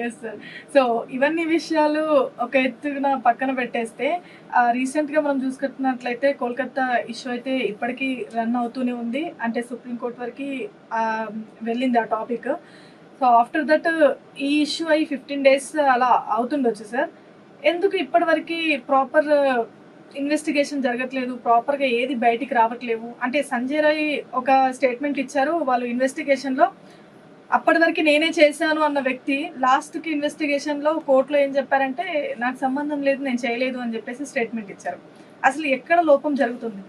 Yes sir. So ఇవన్నీ విషయాలు ఒక ఎత్తున పక్కన పెట్టేస్తే రీసెంట్గా మనం చూసుకుంటున్నట్లయితే కోల్కతా ఇష్యూ అయితే ఇప్పటికీ రన్ అవుతూనే ఉంది. అంటే సుప్రీంకోర్టు వరకు వెళ్ళింది ఆ టాపిక్. సో ఆఫ్టర్ దట్ ఈ ఇష్యూ అయ్యి 15 days అలా అవుతుండొచ్చు సార్. ఎందుకు ఇప్పటివరకు ప్రాపర్ ఇన్వెస్టిగేషన్ జరగట్లేదు, ప్రాపర్గా ఏది బయటికి రావట్లేవు? అంటే సంజయ్ రాయ్ ఒక స్టేట్మెంట్ ఇచ్చారు, వాళ్ళు ఇన్వెస్టిగేషన్లో అప్పటి వరకు నేనే చేశాను అన్న వ్యక్తి లాస్ట్కి ఇన్వెస్టిగేషన్లో కోర్టులో ఏం చెప్పారంటే నాకు సంబంధం లేదు, నేను చేయలేదు అని చెప్పేసి స్టేట్మెంట్ ఇచ్చారు. అసలు ఎక్కడ లోపం జరుగుతుంది?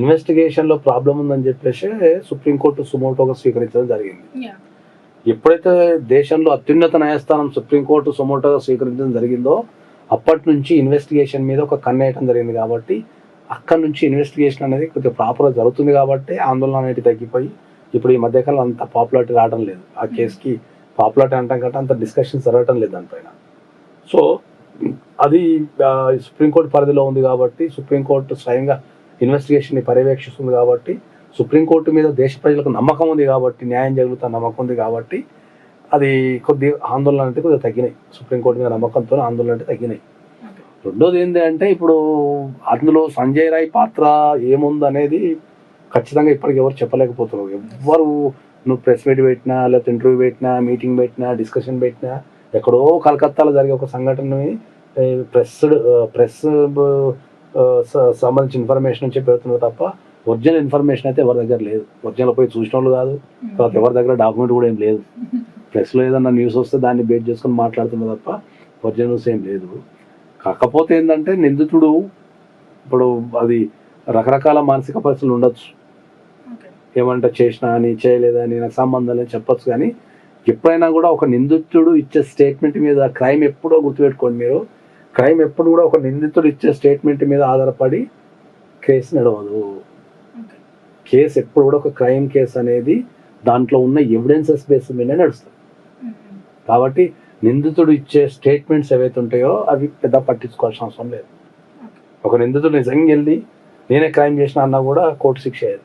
ఇన్వెస్టిగేషన్లో ప్రాబ్లం ఉందని చెప్పేసి సుప్రీంకోర్టు సుమోటోగా స్వీకరించడం జరిగింది. ఎప్పుడైతే దేశంలో అత్యున్నత న్యాయస్థానం సుప్రీంకోర్టు సుమోటోగా స్వీకరించడం జరిగిందో అప్పటి నుంచి ఇన్వెస్టిగేషన్ మీద ఒక కన్నేయటం జరిగింది. కాబట్టి అక్కడి నుంచి ఇన్వెస్టిగేషన్ అనేది కొద్దిగా ప్రాపర్గా జరుగుతుంది కాబట్టి ఆందోళన అనేది తగ్గిపోయి ఇప్పుడు ఈ మధ్యకాలం అంత పాపులారిటీ రావడం లేదు. ఆ కేసుకి పాపులారిటీ అంటాం కంటే అంత డిస్కషన్ జరగటం లేదు దానిపైన. సో అది సుప్రీంకోర్టు పరిధిలో ఉంది కాబట్టి సుప్రీంకోర్టు స్వయంగా ఇన్వెస్టిగేషన్ని పర్యవేక్షిస్తుంది కాబట్టి సుప్రీంకోర్టు మీద దేశ ప్రజలకు నమ్మకం ఉంది కాబట్టి న్యాయం జరుగుతున్న నమ్మకం ఉంది కాబట్టి అది కొద్ది ఆందోళన అంటే కొద్దిగా తగ్గినాయి. సుప్రీంకోర్టు మీద నమ్మకంతో ఆందోళన అంటే తగ్గినాయి. రెండోది ఏంటి అంటే ఇప్పుడు అందులో సంజయ్ రాయ్ పాత్ర ఏముందనేది ఖచ్చితంగా ఇప్పటికి ఎవరు చెప్పలేకపోతున్నారు. ఎవరు నువ్వు ప్రెస్ మీట్ పెట్టినా లేకపోతే ఇంటర్వ్యూ పెట్టినా మీటింగ్ పెట్టినా డిస్కషన్ పెట్టినా ఎక్కడో కలకత్తాలో జరిగే ఒక సంఘటనని ప్రెస్ సంబంధించిన ఇన్ఫర్మేషన్ నుంచి పెడుతున్నారు తప్ప ఒరిజినల్ ఇన్ఫర్మేషన్ అయితే ఎవరి దగ్గర లేదు. ఒరిజినల్ పోయి చూసిన వాళ్ళు కాదు, తర్వాత ఎవరి దగ్గర డాక్యుమెంట్ కూడా ఏం లేదు. ప్రెస్లో ఏదన్నా న్యూస్ వస్తే దాన్ని బేస్ చేసుకొని మాట్లాడుతున్నారు తప్ప ఒరిజినల్ న్యూస్ ఏం లేదు. కాకపోతే ఏంటంటే నిందితుడు ఇప్పుడు అది రకరకాల మానసిక పరిస్థితులు ఉండొచ్చు. ఏమంటే చేసినా అని చేయలేదని నాకు సంబంధం లేదు చెప్పొచ్చు. కానీ ఎప్పుడైనా కూడా ఒక నిందితుడు ఇచ్చే స్టేట్మెంట్ మీద క్రైమ్ ఎప్పుడో గుర్తుపెట్టుకోండి మీరు, క్రైమ్ ఎప్పుడు కూడా ఒక నిందితుడు ఇచ్చే స్టేట్మెంట్ మీద ఆధారపడి కేసు నడవదు. కేసు ఎప్పుడు కూడా ఒక క్రైమ్ కేసు అనేది దాంట్లో ఉన్న ఎవిడెన్సెస్ బేస్ మీద నడుస్తుంది. కాబట్టి నిందితుడు ఇచ్చే స్టేట్మెంట్స్ ఏవైతే ఉంటాయో అవి పెద్ద పట్టించుకోవాల్సిన అవసరం లేదు. ఒక నిందితుడు నిజంగా వెళ్ళి నేనే క్రైమ్ చేసిన అన్నా కూడా కోర్టు శిక్ష అయ్యేది,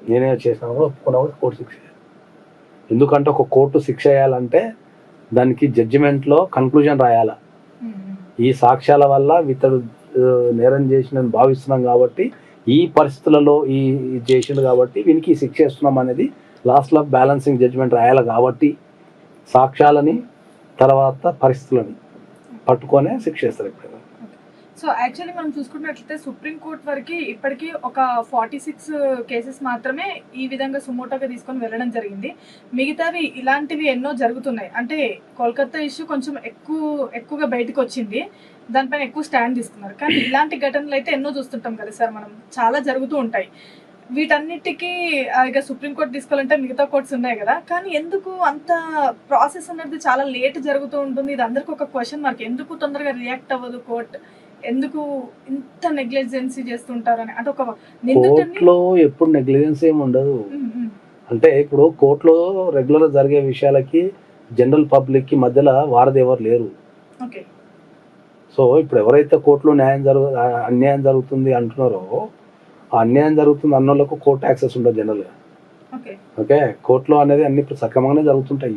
నేనే చేసినా కూడా ఒప్పుకున్నా కూడా కోర్టు శిక్ష అయ్యేది. ఎందుకంటే ఒక కోర్టు శిక్ష వేయాలంటే దానికి జడ్జిమెంట్లో కన్క్లూజన్ రాయాల. ఈ సాక్ష్యాల వల్ల ఇతడు నేరం చేసిన భావిస్తున్నాం కాబట్టి ఈ పరిస్థితులలో ఈ చేసిండు కాబట్టి వీనికి శిక్ష ఇస్తున్నాం అనేది లాస్ట్లో బ్యాలెన్సింగ్ జడ్జిమెంట్ రాయాలి. కాబట్టి సాక్ష్యాలని తర్వాత పరిస్థితులని పట్టుకొనే శిక్ష ఇస్తారు ఎప్పుడైనా. సో యాక్చువల్లీ మనం చూసుకున్నట్లయితే సుప్రీంకోర్టు వరకు ఇప్పటికీ ఒక 46 కేసెస్ మాత్రమే ఈ విధంగా సుమోటోగా తీసుకొని వెళ్ళడం జరిగింది. మిగతావి ఇలాంటివి ఎన్నో జరుగుతున్నాయి. అంటే కోల్కతా ఇష్యూ కొంచెం ఎక్కువగా బయటకు వచ్చింది, దానిపైన ఎక్కువ స్టాండ్ తీసుకున్నారు. కానీ ఇలాంటి ఘటనలు అయితే ఎన్నో చూస్తుంటాం కదా సార్, మనం చాలా జరుగుతూ ఉంటాయి. వీటన్నిటికీ ఇక సుప్రీంకోర్టు తీసుకోవాలంటే మిగతా కోర్ట్స్ ఉన్నాయి కదా, కానీ ఎందుకు అంత ప్రాసెస్ అనేది చాలా లేట్ జరుగుతూ ఉంటుంది? ఇది అందరికీ ఒక క్వశ్చన్ మార్క్. ఎందుకు తొందరగా రియాక్ట్ అవ్వదు కోర్టు? ఎందుకు ఇంత నెగ్లిజెన్సీ చేస్తుంటారని? అంటే ఒక కోర్టులో ఎప్పుడు నెగ్లిజెన్సీ ఏమి ఉండదు. అంటే ఇప్పుడు కోర్టులో రెగ్యులర్ జరిగే విషయాలకి జనరల్ పబ్లిక్ కి మధ్యలో వారధి ఎవరు లేరు. సో ఇప్పుడు ఎవరైతే కోర్టులో అన్యాయం జరుగుతుంది అంటున్నారో ఆ అన్యాయం జరుగుతుంది అన్న వాళ్ళకు కోర్టు యాక్సెస్ ఉండదు జనరల్గా. ఓకే, కోర్టులో అనేది అన్ని సక్రమంగానే జరుగుతుంటాయి.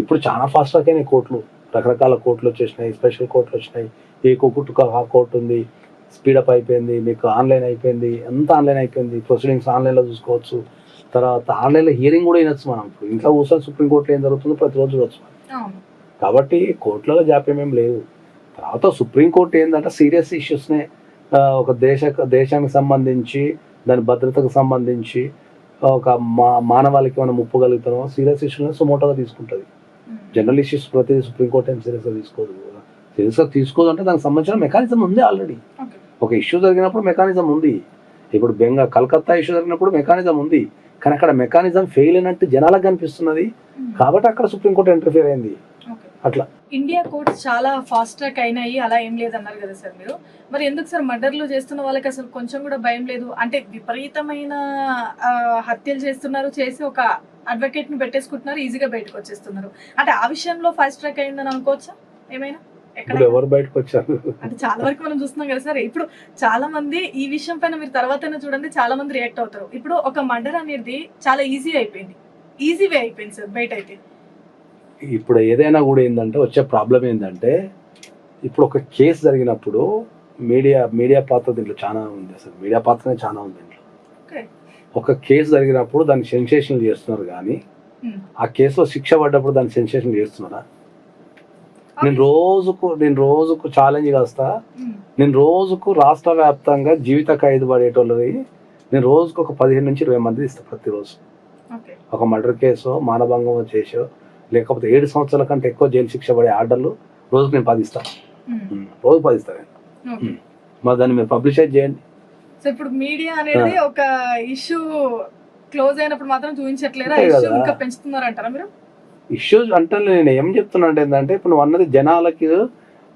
ఇప్పుడు చాలా ఫాస్ట్ అయినాయి కోర్టులు, రకరకాల కోర్టులు వచ్చేసినాయి, స్పెషల్ కోర్టులు వచ్చినాయి. ఏ కోర్టుకు ఆ కోర్టు ఉంది, స్పీడప్ అయిపోయింది, మీకు ఆన్లైన్ అయిపోయింది, అంతా ఆన్లైన్ అయిపోయింది. ప్రొసీడింగ్స్ ఆన్లైన్లో చూసుకోవచ్చు. తర్వాత ఆన్లైన్లో హియరింగ్ కూడా వినొచ్చు. మనం ఇప్పుడు ఇంట్లో కూర్చొని సుప్రీంకోర్టులో ఏం జరుగుతుందో ప్రతిరోజు చూడవచ్చు. కాబట్టి కోర్టులలో జాప్యం ఏం లేదు. తర్వాత సుప్రీంకోర్టు ఏంటంటే సీరియస్ ఇష్యూస్నే ఒక దేశానికి సంబంధించి దాని భద్రతకు సంబంధించి ఒక మానవాళికి మనం ముప్పు కలుగుతామో సీరియస్ ఇష్యూస్ సుమోటోగా తీసుకుంటుంది. జనరల్ ఇష్యూస్ ప్రతిదీ సుప్రీంకోర్టు ఏం సీరియస్గా తీసుకోదు. సీరియస్గా తీసుకోదు అంటే దానికి సంబంధించిన మెకానిజం ఉంది ఆల్రెడీ. ఒక ఇష్యూ జరిగినప్పుడు మెకానిజం ఉంది. ఇప్పుడు కలకత్తా ఇష్యూ జరిగినప్పుడు మెకానిజం ఉంది, కానీ అక్కడ మెకానిజం ఫెయిల్ అయినట్టు జనాలకు కనిపిస్తున్నది కాబట్టి అక్కడ సుప్రీంకోర్టు ఇంటర్ఫియర్ అయింది. అట్లా ఇండియా కోర్ట్స్ చాలా ఫాస్ట్ ట్రాక్ అయినాయి, అలా ఏం లేదన్నారు కదా సార్ మీరు. మరి ఎందుకు సార్ మర్డర్లు చేస్తున్న వాళ్ళకి అసలు కొంచెం కూడా భయం లేదు? అంటే విపరీతమైన హత్యలు చేస్తున్నారు, చేసి ఒక అడ్వకేట్ ని పెట్టేసుకుంటున్నారు, ఈజీగా బయటకు వచ్చేస్తున్నారు. అంటే ఆ విషయంలో ఫాస్ట్ ట్రాక్ అయిందని అనుకోవచ్చా ఏమైనా? ఎవరు బయటకు వచ్చారు అంటే చాలా వరకు మనం చూస్తున్నాం కదా సార్. ఇప్పుడు చాలా మంది ఈ విషయం పైన మీరు తర్వాతైనా చూడండి, చాలా మంది రియాక్ట్ అవుతారు. ఇప్పుడు ఒక మర్డర్ అనేది చాలా ఈజీ అయిపోయింది, ఈజీ వే అయిపోయింది సార్ బయట అయితే. ఇప్పుడు ఏదైనా కూడా ఏంటంటే వచ్చే ప్రాబ్లం ఏంటంటే ఇప్పుడు ఒక కేసు జరిగినప్పుడు మీడియా పాత్ర దీంట్లో చాలా ఉంది, అసలు మీడియా పాత్రనే చాలా ఉంది దీంట్లో. ఓకే. ఒక కేసు జరిగినప్పుడు దాన్ని సెన్సేషన్ చేస్తున్నారు కానీ ఆ కేసులో శిక్ష పడ్డప్పుడు దాన్ని సెన్సేషన్ చేస్తున్నారా? నేను రోజుకు ఛాలెంజ్ కాస్తా, నేను రోజుకు రాష్ట్ర వ్యాప్తంగా జీవిత ఖైదు పడేటోళ్ళని నేను రోజుకు ఒక 15 నుంచి 20 మంది ఇస్తాను ప్రతిరోజు. ఒక మర్డర్ కేసో మానభంగం చేసో లేకపోతే 7 సంవత్సరాల కంటే ఎక్కువ జైలు శిక్ష పడే ఆర్డర్లు రోజుకు నేను 10 ఇస్తాను, రోజు 10 ఇస్తాను. మరి దాన్ని మీరు పబ్లిష్ చేయండి. సో ఇప్పుడు మీడియా అనేది ఒక ఇష్యూ క్లోజ్ అయినప్పుడు మాత్రం చూపించట్లేదా, అంతే ఇష్యూ కదా. ఇంకా పెంచుతున్నారంటారా మీరు? ఇష్యూస్ అంటే నేను ఏం చెప్తున్నా అంటే ఏంటంటే ఇప్పుడు నువ్వు అన్నది జనాలకి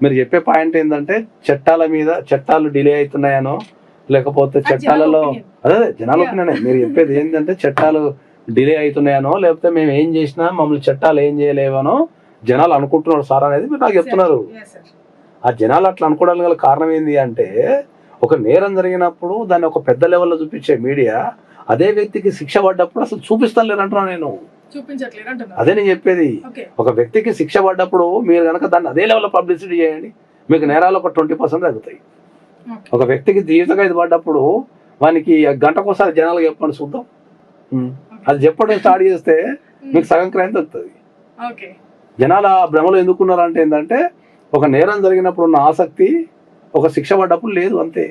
మీరు చెప్పే పాయింట్ ఏంటంటే చట్టాలు డిలే అవుతున్నాయనో లేకపోతే చట్టాలలో అదే జనాల ఒపీనియనే. మీరు చెప్పేది ఏంటంటే చట్టాలు డిలే అవుతున్నాయనో లేకపోతే మేము ఏం చేసినా మమ్మల్ని చట్టాలు ఏం చేయలేవనో జనాలు అనుకుంటున్నారు సార్ అనేది మీరు నాకు చెప్తున్నారు. ఆ జనాలు అట్లా అనుకోవడానికి గల కారణం ఏంటి అంటే ఒక నేరం జరిగినప్పుడు దాన్ని ఒక పెద్ద లెవెల్లో చూపించే మీడియా అదే వ్యక్తికి శిక్ష పడ్డప్పుడు అసలు చూపిస్తాను లేదంటున్నాను నేను. చూపించట్లేదు అంటున్నారు. అదే నేను చెప్పేది. ఒక వ్యక్తికి శిక్ష పడ్డప్పుడు మీరు కనుక దాన్ని అదే లెవెల్లో పబ్లిసిటీ చేయండి, మీకు నేరాలు ఒక 20% తగ్గుతాయి. ఒక వ్యక్తికి జీవిత ఖైదు పడ్డప్పుడు వానికి గంటకోసారి జనాలకు చెప్పండి చూద్దాం. అది చెప్పడం స్టార్ట్ చేస్తే మీకు సగం క్రైమ్ తగ్గుతుంది. జనాల భ్రమలో ఎందుకున్నారంటే ఏంటంటే ఒక నేరం జరిగినప్పుడు ఉన్న ఆసక్తి ఒక శిక్ష పడ్డప్పుడు లేదు, అంతే.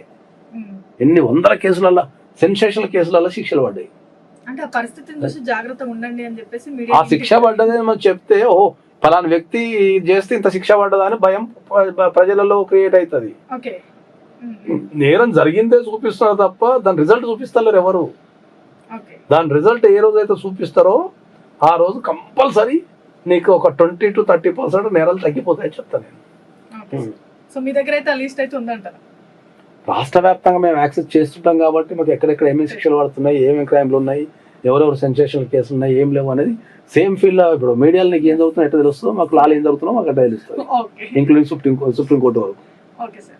ఎన్ని వందల కేసులలో సెన్సేషనల్ కేసులలో శిక్షలు పడ్డాయి. అంటే ఆ పరిస్థితిని చూసి జాగ్రత్తగా ఉండండి అని చెప్పేసి ఆ శిక్ష పడ్డదే మనం చెప్తే ఓ ఫలానా వ్యక్తి చేస్తే ఇంత శిక్ష పడ్డదా అని భయం ప్రజలలో క్రియేట్ అవుతుంది. నేరం జరిగిందే చూపిస్తున్నారు తప్ప దాని రిజల్ట్ చూపిస్తలేరు ఎవరు. దాని రిజల్ట్ ఏ రోజు అయితే చూపిస్తారో ఆ రోజు కంపల్సరీ నీకు ఒక 20 to 30% నేరాలు తగ్గిపోతాయని చెప్తాను నేను. సో మీ దగ్గర అయితే ఆ లిస్ట్ అయితే ఉందంటారా? రాష్ట్ర వ్యాప్తంగా మేము యాక్సెస్ చేస్తుంటాం కాబట్టి మాకు ఎక్కడెక్కడ ఏమేమి శిక్షలు పడుతున్నాయి, ఏమేమి క్రైమ్లు ఉన్నాయి, ఎవరెవరు సెన్సేషనల్ కేసులు ఉన్నాయి, ఏం లేవు అనేది సేమ్ ఫీల్డ్. ఇప్పుడు మీడియాలో నీకు ఏం జరుగుతుందో ఎట్లా తెలుస్తుందో మాకు లాలు ఏం జరుగుతుందో మాకు అట్లా తెలుస్తుంది, ఇంక్లూడింగ్ సుప్రీంకోర్టు వరకు. Okay sir.